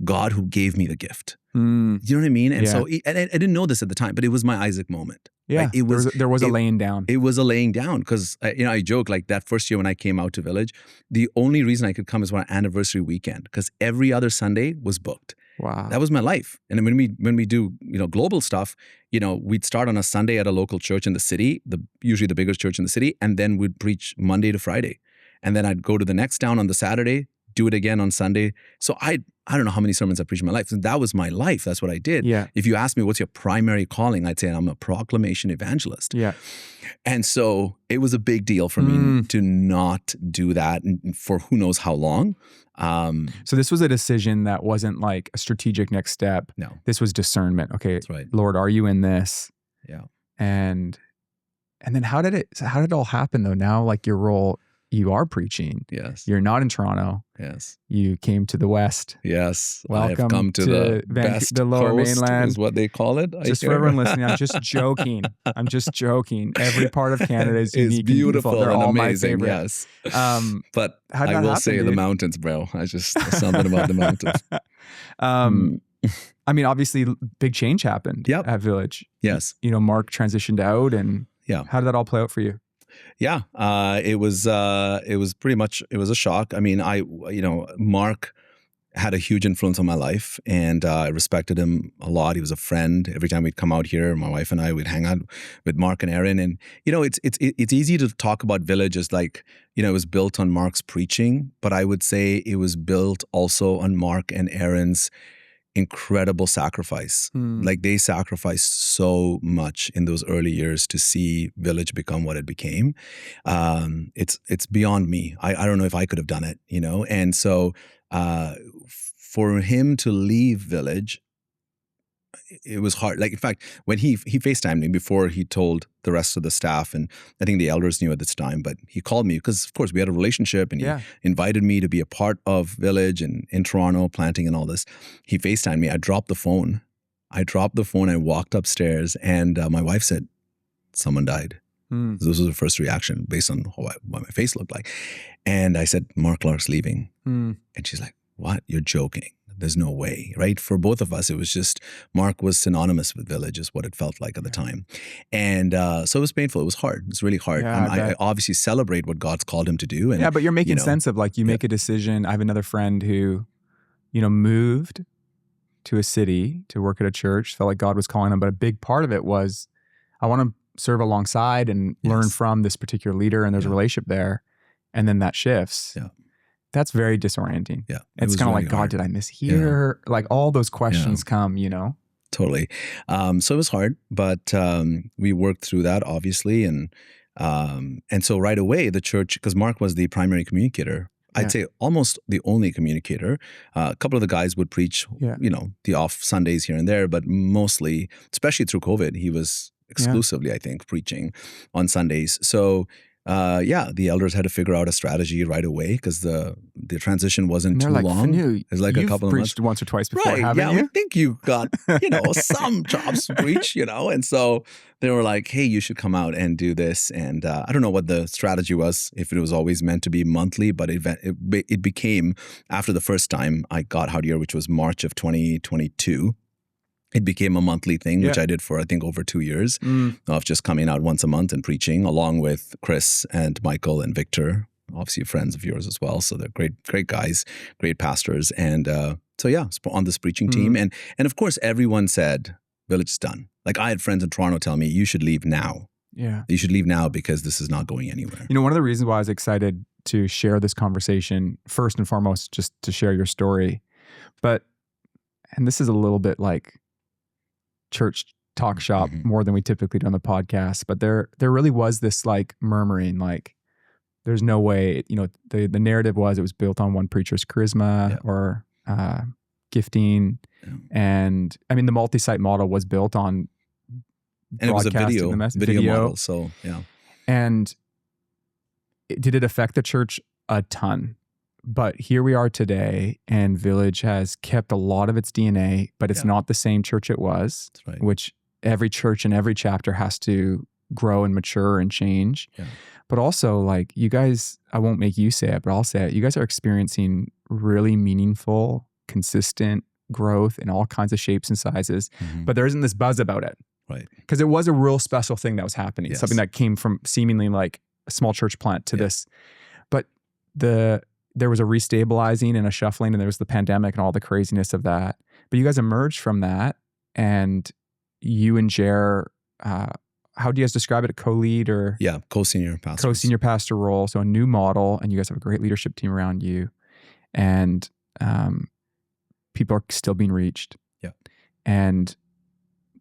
God who gave me the gift. You know what I mean? And so, and I didn't know this at the time, but it was my Isaac moment. Yeah, right? There was a laying down. It was a laying down because, I joke like that first year when I came out to Village, the only reason I could come is for our anniversary weekend, because every other Sunday was booked. Wow. That was my life. And when we do, global stuff, we'd start on a Sunday at a local church in the city, usually the biggest church in the city, and then we'd preach Monday to Friday. And then I'd go to the next town on the Saturday, do it again on Sunday. So I don't know how many sermons I preached in my life. And that was my life. That's what I did. Yeah. If you ask me, what's your primary calling? I'd say I'm a proclamation evangelist. Yeah. And so it was a big deal for me to not do that for who knows how long. So this was a decision that wasn't like a strategic next step. No. This was discernment. Okay, that's right. Lord, are you in this? Yeah. And then how did it all happen though? Now, like your role, you are preaching. Yes. You're not in Toronto. Yes. You came to the West. Yes. Welcome I have come to the best the Lower coast Mainland. is what they call it. Just for everyone listening, I'm just joking. I'm just joking. Every part of Canada is unique it's beautiful and beautiful. They're and all amazing. my favorite. Yes. But I will say dude? the mountains, bro. Something about the mountains. I mean, obviously, big change happened at Village. Yes. Mark transitioned out, and how did that all play out for you? Yeah, it was pretty much, it was a shock. I mean, Mark had a huge influence on my life, and I respected him a lot. He was a friend. Every time we'd come out here, my wife and I would hang out with Mark and Aaron. And it's easy to talk about Village as like, it was built on Mark's preaching, but I would say it was built also on Mark and Aaron's incredible sacrifice. Like they sacrificed so much in those early years to see Village become what it became. It's beyond me. I don't know if I could have done it, And so for him to leave Village, it was hard. Like, in fact, when he FaceTimed me before he told the rest of the staff, and I think the elders knew at this time, but he called me because, of course, we had a relationship, and he invited me to be a part of Village and in Toronto, planting and all this. He FaceTimed me. I dropped the phone. I walked upstairs, and my wife said, someone died. This was the first reaction based on what my face looked like. And I said, Mark Clark's leaving. And she's like, what? You're joking. There's no way, right? For both of us, it was just, Mark was synonymous with Village is what it felt like at the time. And so it was painful. It was hard. It's really hard. I obviously celebrate what God's called him to do. And, but you're making sense of like, you make a decision. I have another friend who, moved to a city to work at a church, felt like God was calling him. But a big part of it was, I want to serve alongside and learn from this particular leader, and there's a relationship there. And then that shifts. Yeah. That's very disorienting. Yeah. It's kind of really like, God, did I miss here? Yeah. Like all those questions come, Totally. So it was hard, but we worked through that, obviously. And so right away, the church, because Mark was the primary communicator, I'd say almost the only communicator. A couple of the guys would preach, the off Sundays here and there, but mostly, especially through COVID, he was exclusively, I think, preaching on Sundays. So the elders had to figure out a strategy right away because the transition wasn't too long. Finu, it was like a couple of months. You've preached once or twice before, haven't you? I think you got, some chops to preach, And so they were like, hey, you should come out and do this. And I don't know what the strategy was, if it was always meant to be monthly, but it became, after the first time I got out here, which was March of 2022, it became a monthly thing, which I did for, I think, over 2 years of just coming out once a month and preaching, along with Chris and Michael and Victor, obviously friends of yours as well. So they're great guys, great pastors. And on this preaching team. And of course, everyone said, Village is done. Like I had friends in Toronto tell me, you should leave now. Yeah. You should leave now because this is not going anywhere. One of the reasons why I was excited to share this conversation, first and foremost, just to share your story. And this is a little bit like church talk shop more than we typically do on the podcast, but there really was this like murmuring, like there's no way, the narrative was it was built on one preacher's charisma or gifting. Yeah. And I mean, the multi-site model was built on and it was a video model. So, yeah. And did it affect the church? A ton. But here we are today, and Village has kept a lot of its DNA, but it's not the same church it was, which every church in every chapter has to grow and mature and change. Yeah. But also, like, you guys, I won't make you say it, but I'll say it. You guys are experiencing really meaningful, consistent growth in all kinds of shapes and sizes, but there isn't this buzz about it. Right. Because it was a real special thing that was happening, something that came from seemingly like a small church plant to this. But there was a restabilizing and a shuffling, and there was the pandemic and all the craziness of that. But you guys emerged from that, and you and Jer, how do you guys describe it? A co-lead or? Yeah, co-senior pastor. Co-senior pastor role. So a new model, and you guys have a great leadership team around you. And people are still being reached. Yeah. And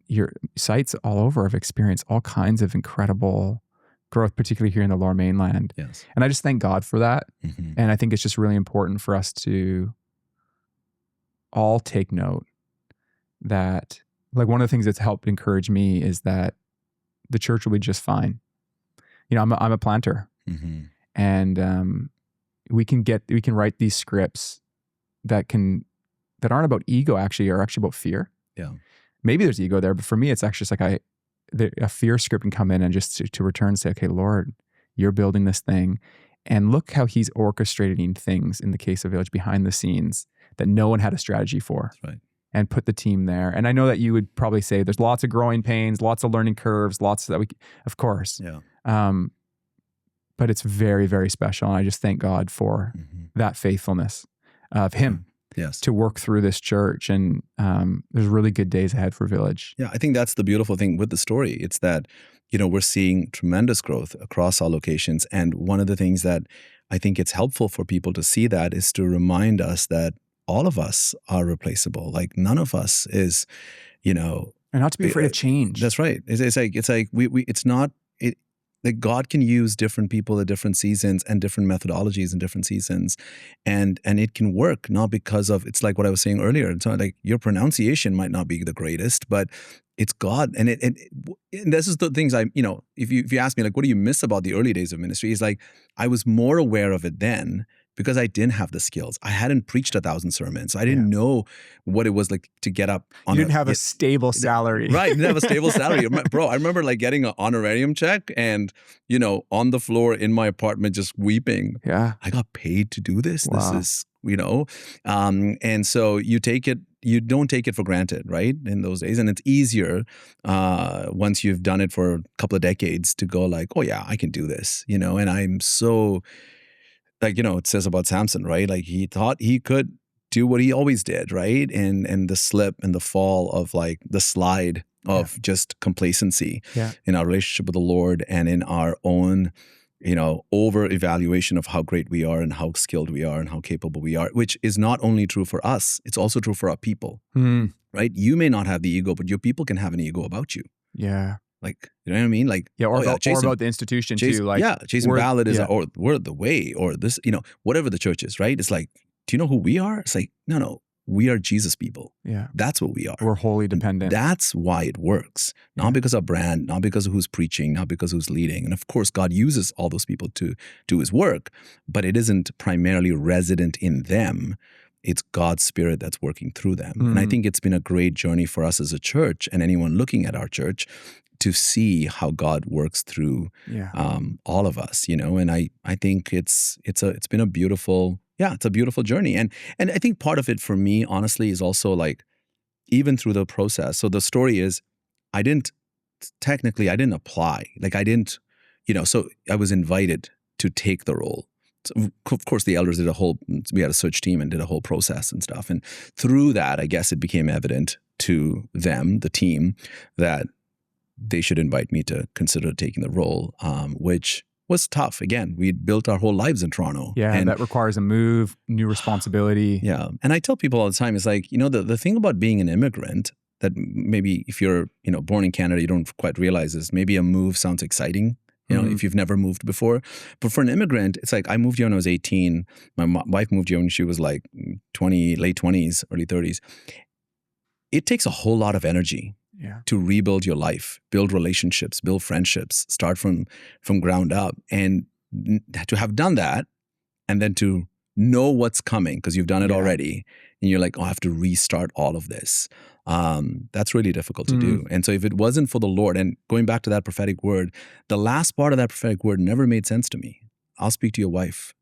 your sites all over have experienced all kinds of incredible growth, particularly here in the Lower Mainland. Yes. And I just thank God for that. And I think it's just really important for us to all take note that, like, one of the things that's helped encourage me is that the church will be just fine. I'm a planter. And we can write these scripts that aren't about ego, actually, are actually about fear. Yeah. Maybe there's ego there, but for me, it's actually just like a fear script can come in and just to return and say, okay, Lord, you're building this thing. And look how he's orchestrating things in the case of Village behind the scenes that no one had a strategy for. That's right. And put the team there. And I know that you would probably say there's lots of growing pains, lots of learning curves, lots that of course. Yeah. But it's very, very special. And I just thank God for that faithfulness of him. Yes. To work through this church. And there's really good days ahead for Village. Yeah, I think that's the beautiful thing with the story. It's that, we're seeing tremendous growth across our locations. And one of the things that I think it's helpful for people to see that is to remind us that all of us are replaceable. Like none of us is, And not to be afraid of change. That's right. It's like it's not, like God can use different people at different seasons and different methodologies in different seasons. And it can work, not because of, it's like what I was saying earlier. It's not like your pronunciation might not be the greatest, but it's God. And this is the things if you ask me, like, what do you miss about the early days of ministry? It's like, I was more aware of it then because I didn't have the skills. I hadn't preached 1,000 sermons. I didn't know what it was like to get up on You didn't have a stable salary. Right. Didn't have a stable salary. Bro, I remember like getting an honorarium check and, on the floor in my apartment just weeping. Yeah. I got paid to do this. Wow. This is, and so you don't take it for granted, right? In those days. And it's easier once you've done it for a couple of decades to go like, oh yeah, I can do this, and I'm so... Like, it says about Samson, right? Like he thought he could do what he always did, right? And the slip and the fall of like the slide of just complacency in our relationship with the Lord and in our own, over evaluation of how great we are and how skilled we are and how capable we are, which is not only true for us, it's also true for our people, right? You may not have the ego, but your people can have an ego about you. Yeah. Like, you know what I mean? Like, or about the institution too. Like, Jason Ballard is, or we're the way, or this, whatever the church is, right? It's like, do you know who we are? It's like, no, we are Jesus people. Yeah. That's what we are. We're wholly dependent. And that's why it works. Not because of brand, not because of who's preaching, not because of who's leading. And of course, God uses all those people to do his work, but it isn't primarily resident in them. It's God's Spirit that's working through them. And I think it's been a great journey for us as a church and anyone looking at our church to see how God works through all of us, and I think it's been a beautiful, it's a beautiful journey. And I think part of it for me, honestly, is also like, even through the process. So the story is, I didn't apply. Like I didn't, so I was invited to take the role. So of course, the elders we had a search team and did a whole process and stuff. And through that, I guess it became evident to them, the team, that they should invite me to consider taking the role, which was tough. Again, we'd built our whole lives in Toronto. Yeah, and that requires a move, new responsibility. Yeah. And I tell people all the time, it's like, the thing about being an immigrant that maybe if you're, born in Canada, you don't quite realize is maybe a move sounds exciting, if you've never moved before. But for an immigrant, it's like I moved here when I was 18. My wife moved here when she was like 20, late 20s, early 30s. It takes a whole lot of energy to rebuild your life, build relationships, build friendships, start from ground up. And to have done that and then to know what's coming because you've done it already and you're like, oh, I have to restart all of this. That's really difficult to do. And so if it wasn't for the Lord, and going back to that prophetic word, the last part of that prophetic word never made sense to me. I'll speak to your wife.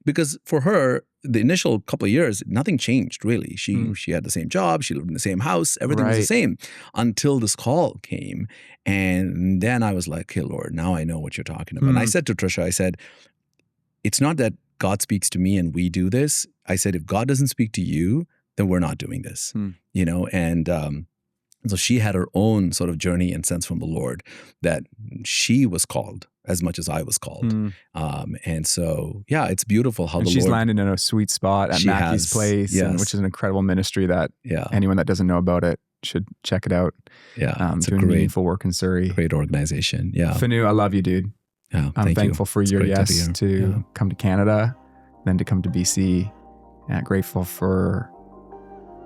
Because for her, the initial couple of years, nothing changed really. She had the same job, she lived in the same house, everything was the same until this call came. And then I was like, okay, Lord, now I know what you're talking about. And I said to Trisha, I said, it's not that God speaks to me and we do this. I said, if God doesn't speak to you, then we're not doing this, and so she had her own sort of journey and sense from the Lord that she was called as much as I was called. And so, it's beautiful how she's landed in a sweet spot at Mackey's Place, which is an incredible ministry that anyone that doesn't know about it should check it out. It's doing meaningful work in Surrey. Great organization. Yeah. Finu, I love you, dude. I'm thankful for your yes to come to Canada, then to come to BC. And grateful for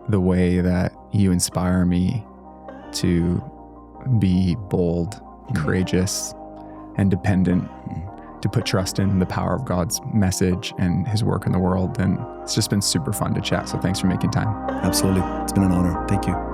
the way that you inspire me to be bold, courageous, and dependent to put trust in the power of God's message and his work in the world. And it's just been super fun to chat. So thanks for making time. Absolutely. It's been an honor. Thank you.